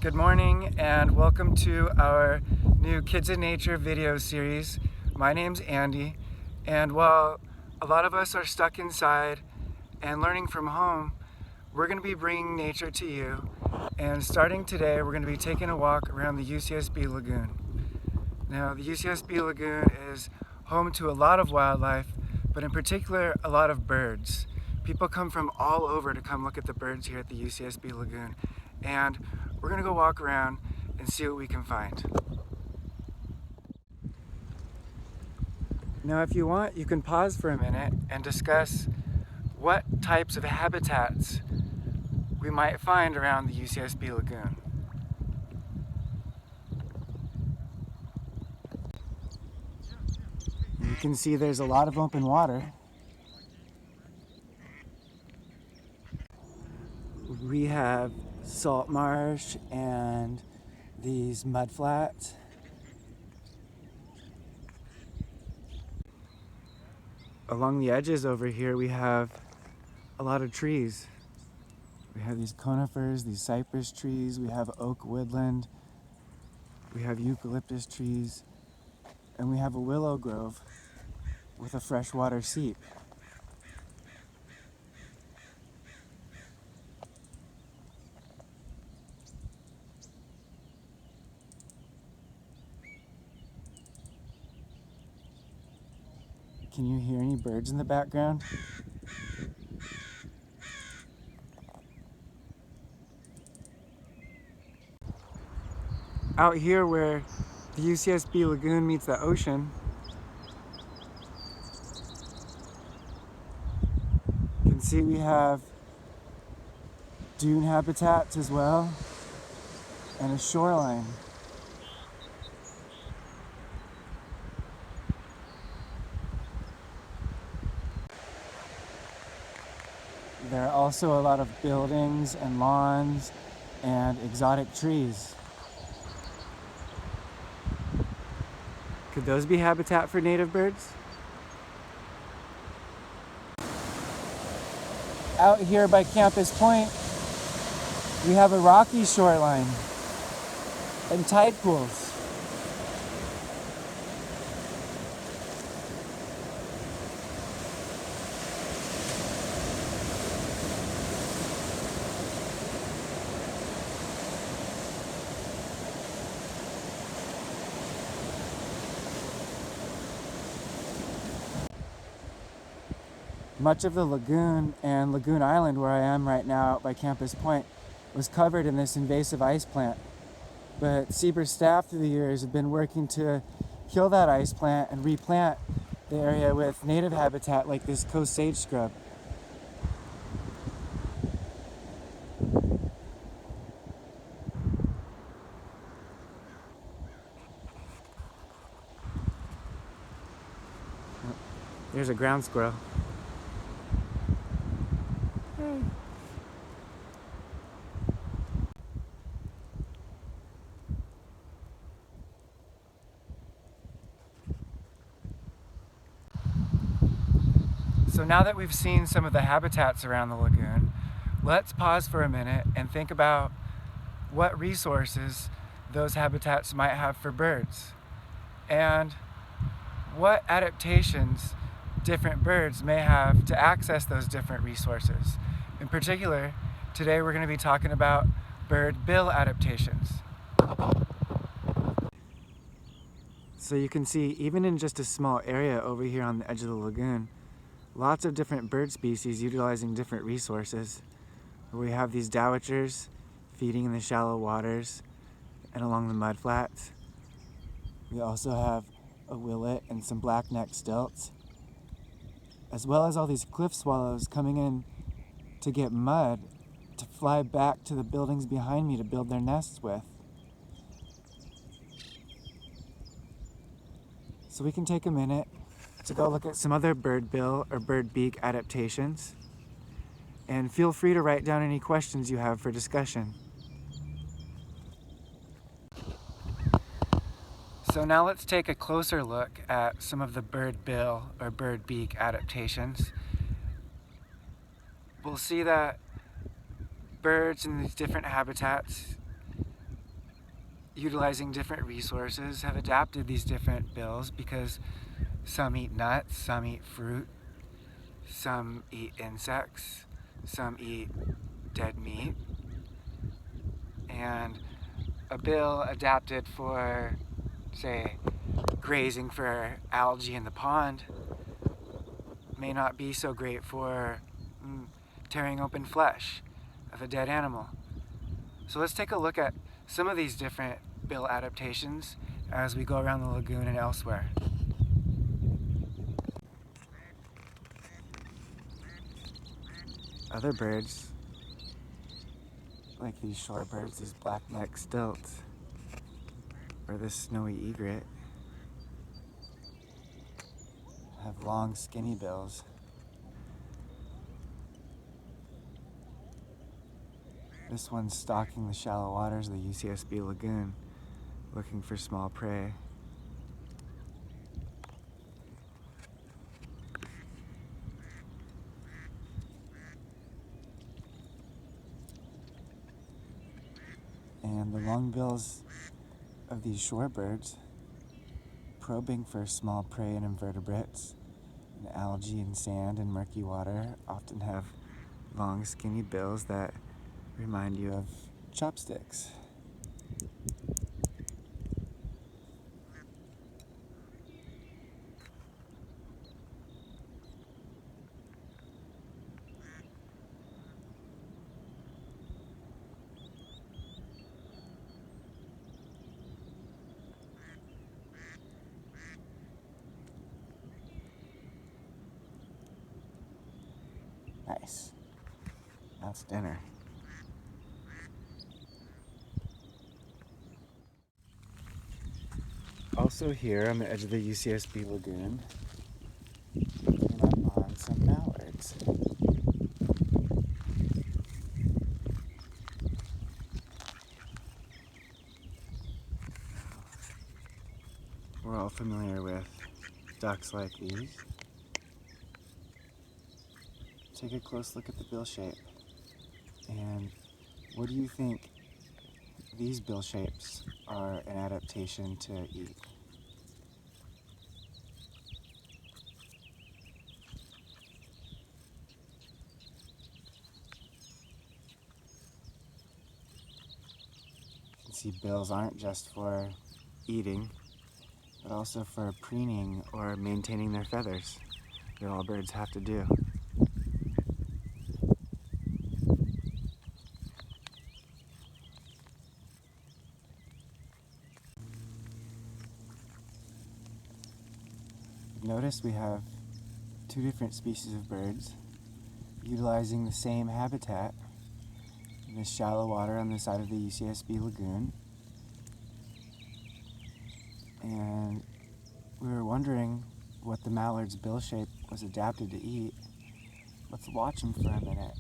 Good morning and welcome to our new Kids in Nature video series. My name's Andy, and while a lot of us are stuck inside and learning from home, we're going to be bringing nature to you. And starting today, we're going to be taking a walk around the UCSB Lagoon. Now, the UCSB Lagoon is home to a lot of wildlife, but in particular, a lot of birds. People come from all over to come look at the birds here at the UCSB Lagoon. And we're going to go walk around and see what we can find. Now, if you want, you can pause for a minute and discuss what types of habitats we might find around the UCSB Lagoon. You can see there's a lot of open water. We have salt marsh and these mud flats. Along the edges over here we have a lot of trees. We have these conifers, these cypress trees, we have oak woodland, we have eucalyptus trees, and we have a willow grove with a freshwater seep. Can you hear any birds in the background? Out here where the UCSB Lagoon meets the ocean, you can see we have dune habitats as well and a shoreline. There are also a lot of buildings and lawns and exotic trees. Could those be habitat for native birds? Out here by Campus Point, we have a rocky shoreline and tide pools. Much of the lagoon and Lagoon Island, where I am right now out by Campus Point, was covered in this invasive ice plant. But CCBER staff through the years have been working to kill that ice plant and replant the area with native habitat like this coast sage scrub. There's a ground squirrel. So now that we've seen some of the habitats around the lagoon, let's pause for a minute and think about what resources those habitats might have for birds and what adaptations different birds may have to access those different resources. In particular, today we're going to be talking about bird bill adaptations. So you can see, even in just a small area over here on the edge of the lagoon, lots of different bird species utilizing different resources. We have these dowitchers feeding in the shallow waters and along the mud flats. We also have a willet and some black-necked stilts, as well as all these cliff swallows coming in to get mud to fly back to the buildings behind me to build their nests with. So we can take a minute to go look at some other bird bill or bird beak adaptations, and feel free to write down any questions you have for discussion. So now let's take a closer look at some of the bird bill or bird beak adaptations. We'll see that birds in these different habitats utilizing different resources, have adapted these different bills because some eat nuts, some eat fruit, some eat insects, some eat dead meat. And a bill adapted for, say, grazing for algae in the pond may not be so great for tearing open flesh of a dead animal. So let's take a look at some of these different bill adaptations as we go around the lagoon and elsewhere. Other birds, like these shorebirds, these black-necked stilts, or this snowy egret, have long, skinny bills. This one's stalking the shallow waters of the UCSB Lagoon, looking for small prey. And the long bills of these shorebirds, probing for small prey and invertebrates, and algae and sand and murky water, often have long, skinny bills that remind you of chopsticks. Nice. That's dinner. Also here on the edge of the UCSB Lagoon, came up on some mallards. We're all familiar with ducks like these. Take a close look at the bill shape. And what do you think these bill shapes are an adaptation to eat? You can see bills aren't just for eating, but also for preening or maintaining their feathers that all birds have to do. Notice we have two different species of birds utilizing the same habitat in the shallow water on the side of the UCSB Lagoon. And we were wondering what the mallard's bill shape was adapted to eat. Let's watch them for a minute.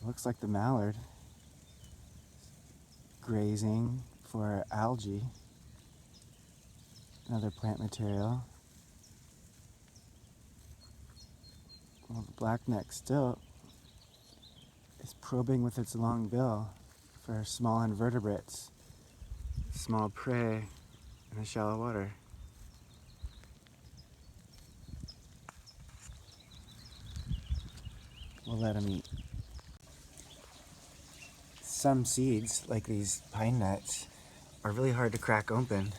Looks like the mallard grazing for algae and other plant material. Well, the black-necked stilt is probing with its long bill for small invertebrates, small prey in the shallow water. We'll let them eat. Some seeds, like these pine nuts, are really hard to crack open.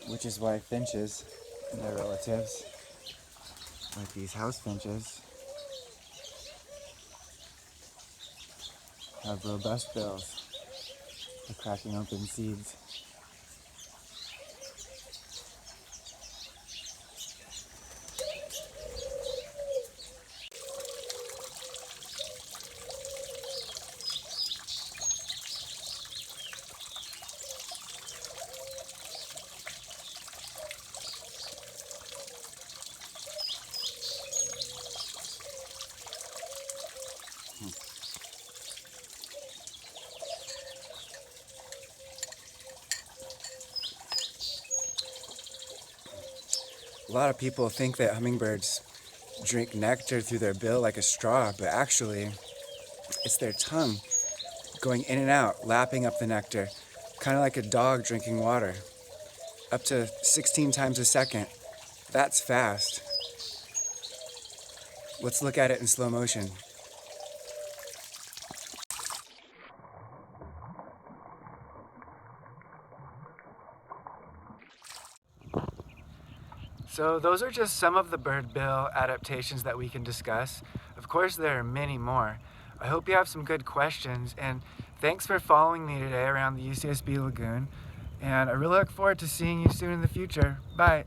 Which is why finches and their relatives, like these house finches, have robust bills for cracking open seeds. A lot of people think that hummingbirds drink nectar through their bill like a straw, but actually it's their tongue going in and out, lapping up the nectar, kind of like a dog drinking water, up to 16 times a second. That's fast. Let's look at it in slow motion. So those are just some of the bird bill adaptations that we can discuss. Of course, there are many more. I hope you have some good questions, and thanks for following me today around the UCSB Lagoon. And I really look forward to seeing you soon in the future. Bye.